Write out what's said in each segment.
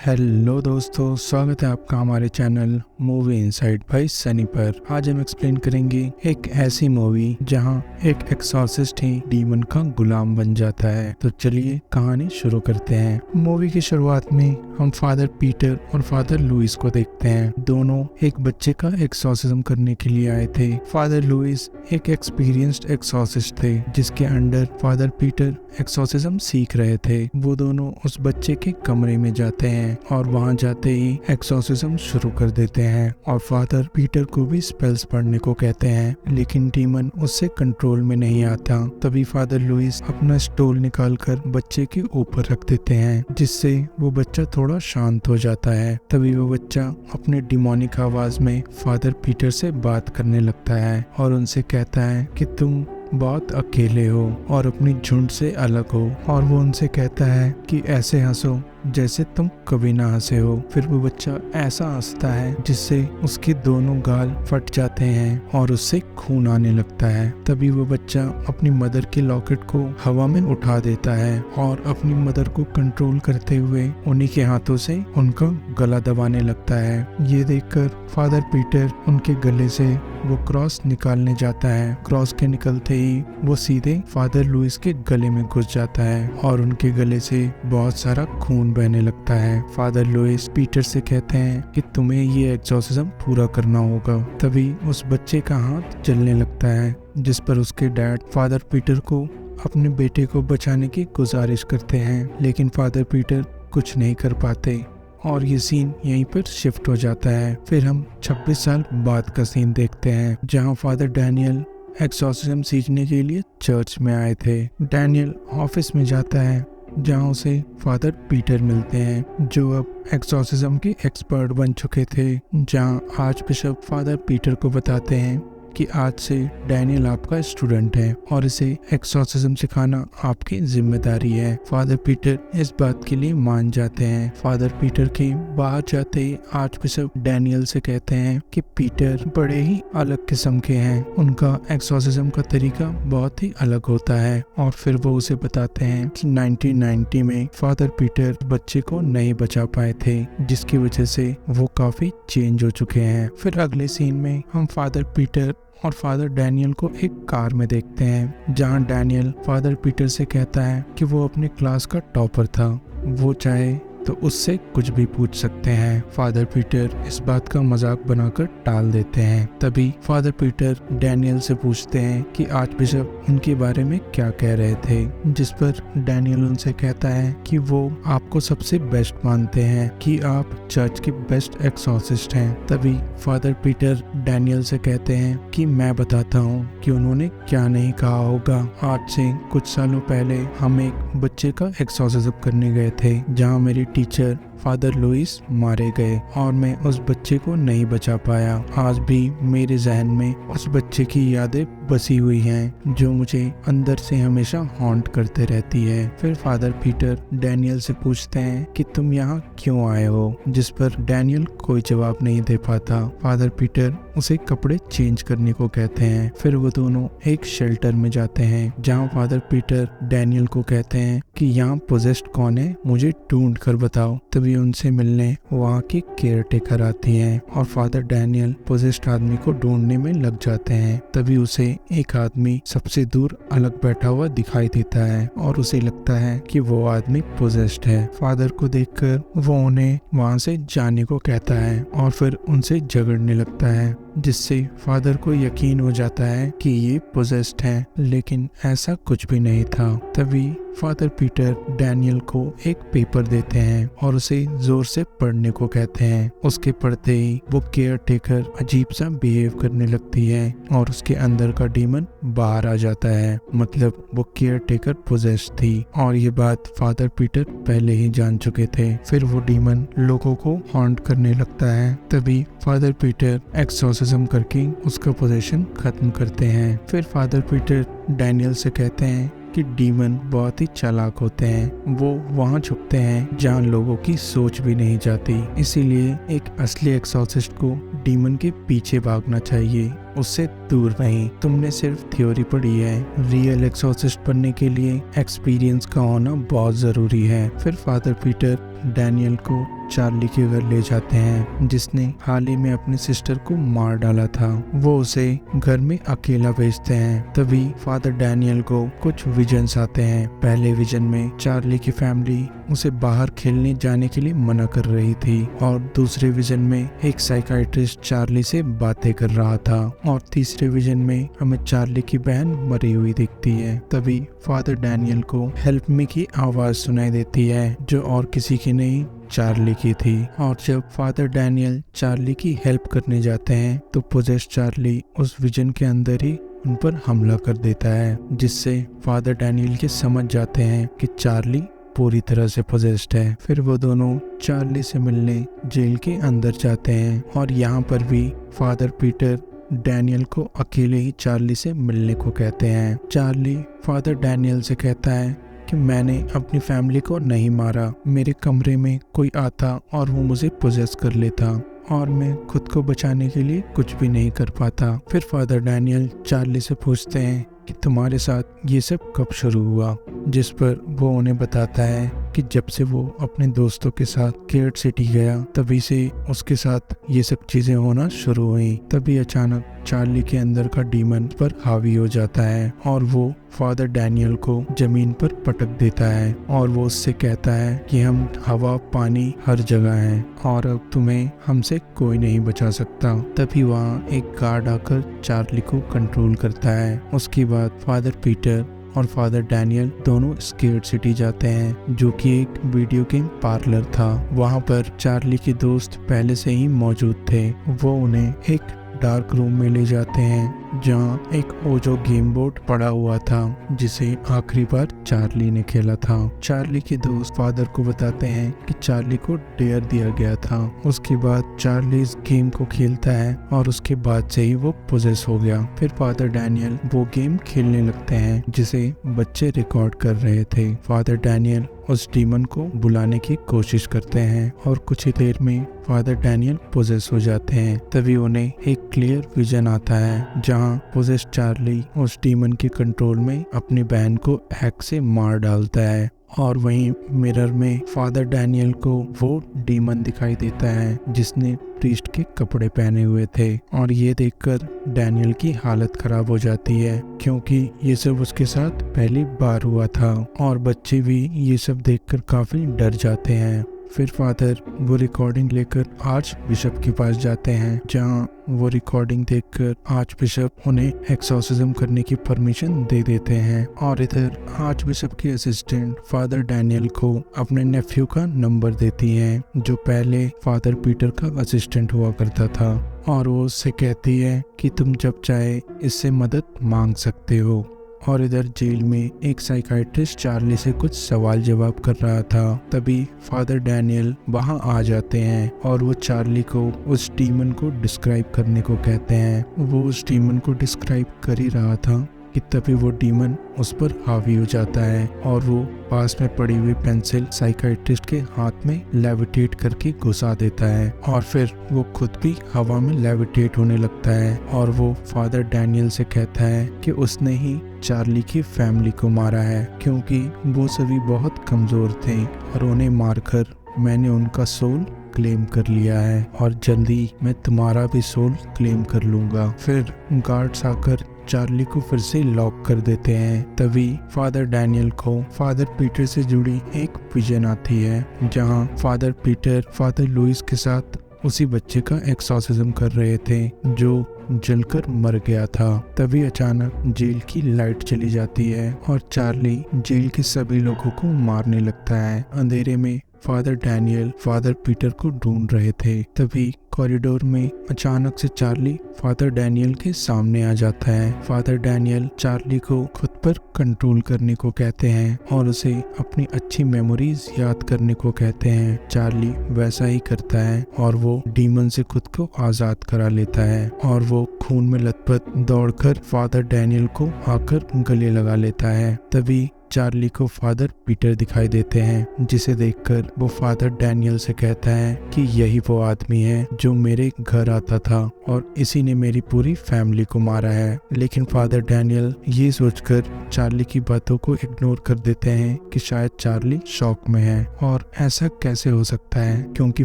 Hello दोस्तों, स्वागत है आपका हमारे channel movie inside bye Sunny पर। आज हम एक्सप्लेन करेंगे एक ऐसी मूवी जहां एक एक्सॉर्सिस्ट ही डीमन का गुलाम बन जाता है। तो चलिए कहानी शुरू करते हैं। मूवी की शुरुआत में हम फादर पीटर और फादर लुइस को देखते हैं। दोनों एक बच्चे का एक्सॉर्सिज्म करने के लिए आए थे। फादर लुइस एक एक्सपीरियंस्ड एक्सॉर्सिस्ट थे जिसके अंडर फादर पीटर एक्सॉर्सिज्म सीख रहे थे। वो दोनों उस बच्चे के कमरे में जाते हैं और वहां जाते ही एक्सॉर्सिज्म शुरू कर देते हैं और फादर पीटर को भी स्पेल्स पढ़ने को कहते हैं, लेकिन डीमन उससे कंट्रोल में नहीं आता। तभी फादर लुइस अपना स्टोल निकालकर बच्चे के ऊपर रख देते हैं, जिससे वो बच्चा थोड़ा शांत हो जाता है। तभी वो बच्चा अपने डिमोनिक आवाज में फादर पीटर से बात करने लगता है और उनसे कहता है कि तुम बहुत अकेले हो और अपनी झुंड से अलग हो, और वो उनसे कहता है कि ऐसे हंसो जैसे तुम कभी ना हंसे हो। फिर वो बच्चा ऐसा हंसता है जिससे उसके दोनों गाल फट जाते हैं और उससे खून आने लगता है। तभी वो बच्चा अपनी मदर के लॉकेट को हवा में उठा देता है और अपनी मदर को कंट्रोल करते हुए उन्हीं के हाथों से उनका गला दबाने लगता है। ये देखकर फादर पीटर उनके गले से वो क्रॉस निकालने जाता है। क्रॉस के निकलते ही वो सीधे फादर लुइस के गले में घुस जाता है और उनके गले से बहुत सारा खून बहने लगता है। फादर लुइस पीटर से कहते हैं कि तुम्हें ये एक्सॉर्सिज्म पूरा करना होगा। तभी उस बच्चे का हाथ जलने लगता है, जिस पर उसके डैड फादर पीटर को अपने बेटे को बचाने की गुजारिश करते हैं, लेकिन फादर पीटर कुछ नहीं कर पाते और ये सीन यहीं पर शिफ्ट हो जाता है। फिर हम 26 साल बाद का सीन देखते हैं, जहां फादर डैनियल एक्सॉर्सिज्म सीखने के लिए चर्च में आए थे। डैनियल ऑफिस में जाता है जहां उसे फादर पीटर मिलते हैं, जो अब एक्सॉर्सिज्म के एक्सपर्ट बन चुके थे। जहां आर्च बिशप फादर पीटर को बताते हैं कि आज से डैनियल आपका स्टूडेंट है और इसे एक्सॉर्सिज्म सिखाना आपकी जिम्मेदारी है। फादर पीटर इस बात के लिए मान जाते हैं। फादर पीटर के बाहर जाते ही आर्च बिशप डैनियल से कहते हैं कि पीटर बड़े ही अलग किस्म के हैं, उनका एक्सॉर्सिज्म का तरीका बहुत ही अलग होता है। और फिर वो उसे बताते हैं कि 1990 में फादर पीटर बच्चे को नहीं बचा पाए थे, जिसकी वजह से वो काफी चेंज हो चुके हैं। फिर अगले सीन में हम फादर पीटर और फादर डैनियल को एक कार में देखते हैं, जहां डैनियल फादर पीटर से कहता है कि वो अपने क्लास का टॉपर था, वो चाहे तो उससे कुछ भी पूछ सकते हैं। फादर पीटर इस बात का मजाक बनाकर टाल देते हैं। तभी फादर पीटर डैनियल से पूछते हैं कि आर्च बिशप उनके बारे में क्या कह रहे थे, जिस पर डैनियल उनसे कहता है कि वो आपको सबसे बेस्ट मानते हैं, कि आप चर्च के बेस्ट एक्सॉर्सिस्ट हैं। तभी फादर पीटर डैनियल से कहते हैं कि मैं बताता हूँ कि उन्होंने क्या नहीं कहा होगा। आज से कुछ सालों पहले हम एक बच्चे का एक्सॉर्सिज्म करने गए थे, जहाँ मेरी टीचर फादर लुइस मारे गए और मैं उस बच्चे को नहीं बचा पाया। आज भी मेरे जहन में उस बच्चे की यादें बसी हुई हैं, जो मुझे अंदर से हमेशा हॉन्ट करते रहती है। फिर फादर पीटर डैनियल से पूछते हैं कि तुम यहाँ क्यों आए हो, जिस पर डैनियल कोई जवाब नहीं दे पाता। फादर पीटर उसे कपड़े चेंज करने को कहते हैं। फिर वो दोनों एक शेल्टर में जाते हैं, जहाँ फादर पीटर डैनियल को कहते हैं कि यहाँ पोजेस्ड कौन है, मुझे ढूंढ कर बताओ। तभी उनसे मिलने वहाँ की केयर टेकर आती हैं और फादर डैनियल पोजेस्ड आदमी को ढूंढने में लग जाते हैं। तभी उसे एक आदमी सबसे दूर अलग बैठा हुआ दिखाई देता है और उसे लगता है कि वो आदमी पोजेस्ड है। फादर को देखकर वो उन्हें वहाँ से जाने को कहता है और फिर उनसे झगड़ने लगता है, जिससे फादर को यकीन हो जाता है कि ये पोजेस्ड है, लेकिन ऐसा कुछ भी नहीं था। तभी फादर पीटर डैनियल को एक पेपर देते हैं और उसे जोर से पढ़ने को कहते हैं। उसके पढ़ते ही वो केयर टेकर अजीब सा बिहेव करने लगती है और उसके अंदर का डीमन बाहर आ जाता है, मतलब वो केयर टेकर पोजेस्ड थी और ये बात फादर पीटर पहले ही जान चुके थे। फिर वो डीमन लोगों को हॉन्ट करने लगता है। तभी फादर पीटर एक्सॉर्सिज्म करके उसका पोजेशन खत्म करते हैं। फिर फादर पीटर डैनियल से कहते हैं कि डीमन बहुत ही चालाक होते हैं, वो वहाँ छुपते हैं जहाँ लोगों की सोच भी नहीं जाती। इसीलिए एक असली एक्सॉर्सिस्ट को डीमन के पीछे भागना चाहिए उससे दूर नहीं। तुमने सिर्फ थ्योरी पढ़ी है, रियल एक्सॉर्सिस्ट बनने के लिए एक्सपीरियंस का होना बहुत जरूरी है। फिर फादर पीटर डैनियल को चार्ली के घर ले जाते हैं, जिसने हाल ही में अपनी सिस्टर को मार डाला था। वो उसे घर में अकेला भेजते हैं। तभी फादर डैनियल को कुछ विजन्स आते हैं। पहले विजन में चार्ली की फैमिली उसे बाहर खेलने जाने के लिए मना कर रही थी, और दूसरे विजन में एक साइकाइट्रिस्ट चार्ली से बातें कर रहा था, और तीसरे विजन में हमें चार्ली की बहन मरी हुई दिखती है। तभी फादर डैनियल को हेल्प मी की आवाज सुनाई देती है, जो और किसी की नहीं, चार्ली की थी। और जब फादर डैनियल चार्ली की हेल्प करने जाते हैं तो पोजेस चार्ली उस विजन के अंदर ही उन पर हमला कर देता है, जिससे फादर डैनियल के समझ जाते हैं कि चार्ली पूरी तरह से पोजेस्ड है। फिर वो दोनों चार्ली से मिलने जेल के अंदर जाते हैं, और यहाँ पर भी फादर पीटर डैनियल को अकेले ही चार्ली से मिलने को कहते हैं। चार्ली फादर डैनियल से कहता है कि मैंने अपनी फैमिली को नहीं मारा, मेरे कमरे में कोई आता और वो मुझे पोजेस कर लेता, और मैं खुद को बचाने के लिए कुछ भी नहीं कर पाता। फिर फादर डैनियल चार्ली से पूछते हैं कि तुम्हारे साथ ये सब कब शुरू हुआ, जिस पर वो उन्हें बताता है कि जब से वो अपने दोस्तों के साथ केयर सिटी गया तभी से उसके साथ ये सब चीजें होना शुरू हुई। तभी अचानक चार्ली के अंदर का डीमन पर हावी हो जाता है, और वो फादर डैनियल को जमीन पर पटक देता है, और वो उससे कहता है कि हम हवा पानी हर जगह हैं, और अब तुम्हें हमसे कोई नहीं बचा सकता। तभी वहाँ एक गार्ड आकर चार्ली को कंट्रोल करता है। उसके बाद फादर पीटर और फादर डैनियल दोनों स्केर्ड सिटी जाते हैं, जो कि एक वीडियो गेम पार्लर था। वहाँ पर चार्ली के दोस्त पहले से ही मौजूद थे। वो उन्हें एक डार्क रूम में ले जाते हैं, जहाँ एक ओजो गेम बोर्ड पड़ा हुआ था, जिसे आखिरी बार चार्ली ने खेला था। चार्ली के दोस्त फादर को बताते हैं कि चार्ली को डेयर दिया गया था। उसके बाद चार्ली इस गेम को खेलता है, और उसके बाद से ही वो पोजेस हो गया। फिर फादर डैनियल वो गेम खेलने लगते हैं जिसे बच्चे रिकॉर्ड कर रहे थे। फादर डैनियल उस डीमन को बुलाने की कोशिश करते हैं, और कुछ ही देर में फादर डैनियल पोजेस हो जाते हैं। तभी उन्हें एक क्लियर विजन आता है, जहां पोजेस चार्ली उस डीमन के कंट्रोल में अपनी बहन को हैक से मार डालता है, और वहीं मिरर में फादर डैनियल को वो डीमन दिखाई देता है जिसने प्रीस्ट के कपड़े पहने हुए थे। और ये देखकर डैनियल की हालत खराब हो जाती है, क्योंकि ये सब उसके साथ पहली बार हुआ था, और बच्चे भी ये सब देखकर काफी डर जाते हैं। फिर फादर वो रिकॉर्डिंग लेकर आर्च बिशप के पास जाते हैं, जहां वो रिकॉर्डिंग देखकर आर्च बिशप उन्हें एक्सॉर्सिज्म करने की परमिशन दे देते हैं। और इधर आर्च बिशप के असिस्टेंट फादर डैनियल को अपने नेफ्यू का नंबर देती हैं, जो पहले फादर पीटर का असिस्टेंट हुआ करता था, और वो उससे कहती है कि तुम जब चाहे इससे मदद मांग सकते हो। और इधर जेल में एक साइकाइट्रिस्ट चार्ली से कुछ सवाल जवाब कर रहा था। तभी फादर डैनियल वहां आ जाते हैं, और वो चार्ली को उस डीमन को डिस्क्राइब करने को कहते हैं। वो उस डीमन को डिस्क्राइब कर ही रहा था कि तभी वो डीमन उस पर हावी हो जाता है, और वो पास में पड़ी हुई पेंसिल साइकाइट्रिस्ट के हाथ में लेविटेट करके घुसा देता है, और फिर वो खुद भी हवा में लेविटेट होने लगता है। और वो फादर डैनियल से कहता है कि उसने ही चार्ली की फैमिली को मारा है, क्योंकि वो सभी बहुत कमजोर थे, और उन्हें मारकर मैंने उनका सोल क्लेम कर लिया है, और जल्दी मैं तुम्हारा भी सोल क्लेम कर लूंगा। फिर गार्ड्स आकर चार्ली को फिर से लॉक कर देते हैं। तभी फादर डैनियल को फादर पीटर से जुड़ी एक विजन आती है, जहां फादर पीटर फादर लुइस के साथ उसी बच्चे का एक्सॉर्सिज्म कर रहे थे जो जलकर मर गया था। तभी अचानक जेल की लाइट चली जाती है, और चार्ली जेल के सभी लोगों को मारने लगता है। अंधेरे में फादर डैनियल फादर पीटर को ढूंढ रहे थे। तभी कॉरिडोर में अचानक से चार्ली फादर डैनियल के सामने आ जाता है। फादर डैनियल चार्ली को खुद पर कंट्रोल करने को कहते हैं, और उसे अपनी अच्छी मेमोरीज याद करने को कहते हैं। चार्ली वैसा ही करता है, और वो डीमन से खुद को आजाद करा लेता है, और वो खून में लथपथ दौड़कर फादर डैनियल को आकर गले लगा लेता है। तभी चार्ली को फादर पीटर दिखाई देते हैं, जिसे देखकर वो फादर डैनियल से कहता है कि यही वो आदमी है जो मेरे घर आता था और इसी ने मेरी पूरी फैमिली को मारा है। लेकिन फादर डैनियल ये सोचकर चार्ली की बातों को इग्नोर कर देते हैं कि शायद चार्ली शॉक में है, और ऐसा कैसे हो सकता है क्योंकि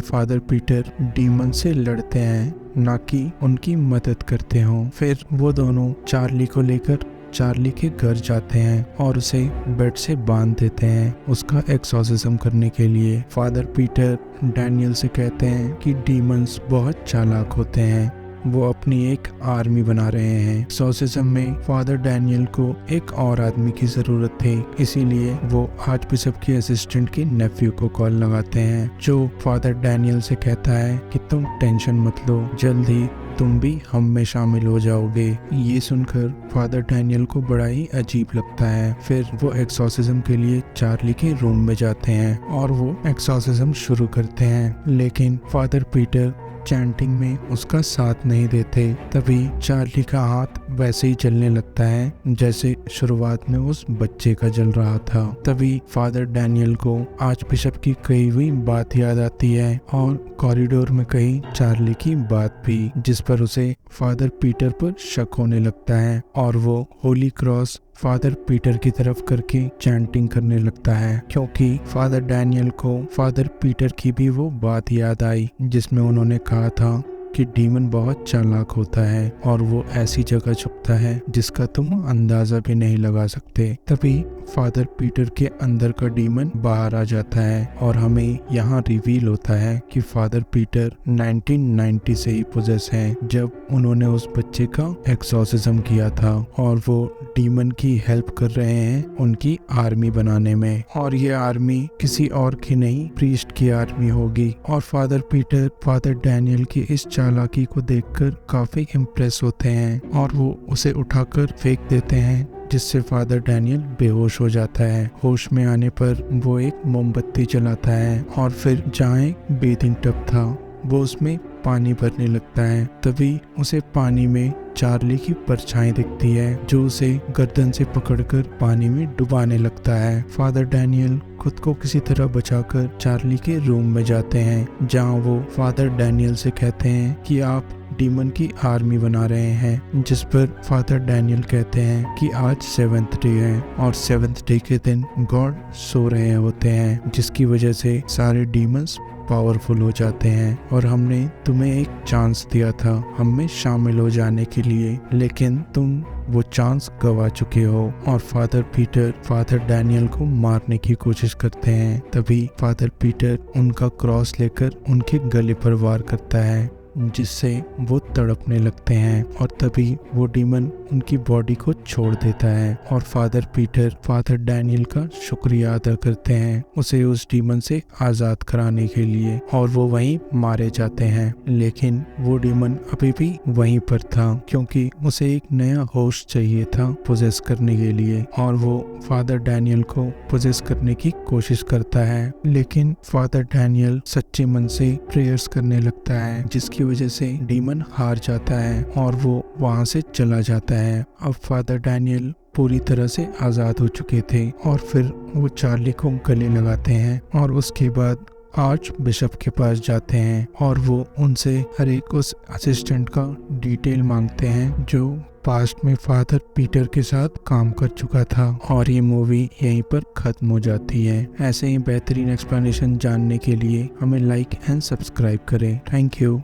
फादर पीटर डीमन से लड़ते हैं, ना कि उनकी मदद करते हों। फिर वो दोनों चार्ली को लेकर चार्ली के घर जाते हैं और उसे बेड से बांध देते हैं उसका एक्सॉर्सिज्म करने के लिए। फादर पीटर डैनियल से कहते हैं कि डीमंस बहुत चालाक होते हैं, वो अपनी एक आर्मी बना रहे हैं। एक्सॉर्सिज्म में फादर डैनियल को एक और आदमी की जरूरत थी, इसीलिए वो आर्च बिशप के असिस्टेंट के नेफ्यू को कॉल लगाते हैं, जो फादर डैनियल से कहता है कि तुम टेंशन मत लो, जल्दी तुम भी हम में शामिल हो जाओगे। ये सुनकर फादर डैनियल को बड़ा ही अजीब लगता है। फिर वो एक्सॉर्सिज्म के लिए चार्ली के रूम में जाते हैं और वो एक्सॉर्सिज्म शुरू करते हैं, लेकिन फादर पीटर चैंटिंग में उसका साथ नहीं देते। तभी चार्ली का हाथ वैसे ही जलने लगता है जैसे शुरुआत में उस बच्चे का जल रहा था। तभी फादर डैनियल को आर्च बिशप की कही हुई बात याद आती है और कॉरिडोर में कही चार्ली की बात भी, जिस पर उसे फादर पीटर पर शक होने लगता है और वो होली क्रॉस फादर पीटर की तरफ करके चैंटिंग करने लगता है, क्योंकि फादर डैनियल को फादर पीटर की भी वो बात याद आई जिसमें उन्होंने कहा था कि डीमन बहुत चालाक होता है और वो ऐसी जगह छुपता है जिसका तुम अंदाजा भी नहीं लगा सकते। तभी फादर पीटर के अंदर का डीमन बाहर आ जाता है और हमें यहाँ रिवील होता है कि फादर पीटर 1990 से ही पोजेस हैं, जब उन्होंने उस बच्चे का एक्सॉर्सिज्म किया था और वो डीमन की हेल्प कर रहे हैं उनकी आर्मी बनाने में, और ये आर्मी किसी और की नहीं प्रीस्ट की आर्मी होगी। और फादर पीटर फादर डैनियल की इस चालाकी को देखकर काफी इम्प्रेस होते हैं और वो उसे उठाकर फेंक देते हैं, जिससे फादर डैनियल बेहोश हो जाता है। होश में आने पर वो एक मोमबत्ती जलाता है और फिर जहाँ एक बेथिंग टब था वो उसमें पानी भरने लगता है। तभी उसे पानी में चार्ली की परछाई दिखती है, जो उसे गर्दन से पकड़कर पानी में डुबाने लगता है। फादर डैनियल खुद को किसी तरह बचाकर चार्ली के रूम में जाते हैं, जहां वो फादर डैनियल से कहते हैं कि आप डीमन की आर्मी बना रहे हैं, जिस पर फादर डैनियल कहते हैं कि आज 7th डे है और 7th डे के दिन गॉड सो रहे होते हैं, जिसकी वजह से सारे डीमंस पावरफुल हो जाते हैं और हमने तुम्हें एक चांस दिया था हम में शामिल हो जाने के लिए, लेकिन तुम वो चांस गवा चुके हो। और फादर पीटर फादर डैनियल को मारने की कोशिश करते हैं। तभी फादर पीटर उनका क्रॉस लेकर उनके गले पर वार करता है, जिससे वो तड़पने लगते हैं और तभी वो डीमन उनकी बॉडी को छोड़ देता है और फादर पीटर फादर डैनियल का शुक्रिया अदा करते हैं उसे उस डीमन से आजाद कराने के लिए, और वो वहीं मारे जाते हैं। लेकिन वो डीमन अभी भी वहीं पर था, क्योंकि उसे एक नया होस्ट चाहिए था पोजेस करने के लिए, और वो फादर डैनियल को पोजेस करने की कोशिश करता है। लेकिन फादर डैनियल सच्चे मन से प्रेयर्स करने लगता है, जिसकी वजह से डीमन हार जाता है और वो वहां से चला जाता है। अब फादर डैनियल पूरी तरह से आजाद हो चुके थे और फिर वो चार्ली को गले लगाते हैं और उसके बाद आर्च बिशप के पास जाते हैं और वो उनसे हर एक उस असिस्टेंट का डिटेल मांगते हैं जो पास्ट में फादर पीटर के साथ काम कर चुका था। और ये मूवी यहीं पर खत्म हो जाती है। ऐसे ही बेहतरीन एक्सप्लेनेशन जानने के लिए हमें लाइक एंड सब्सक्राइब करें। Thank you.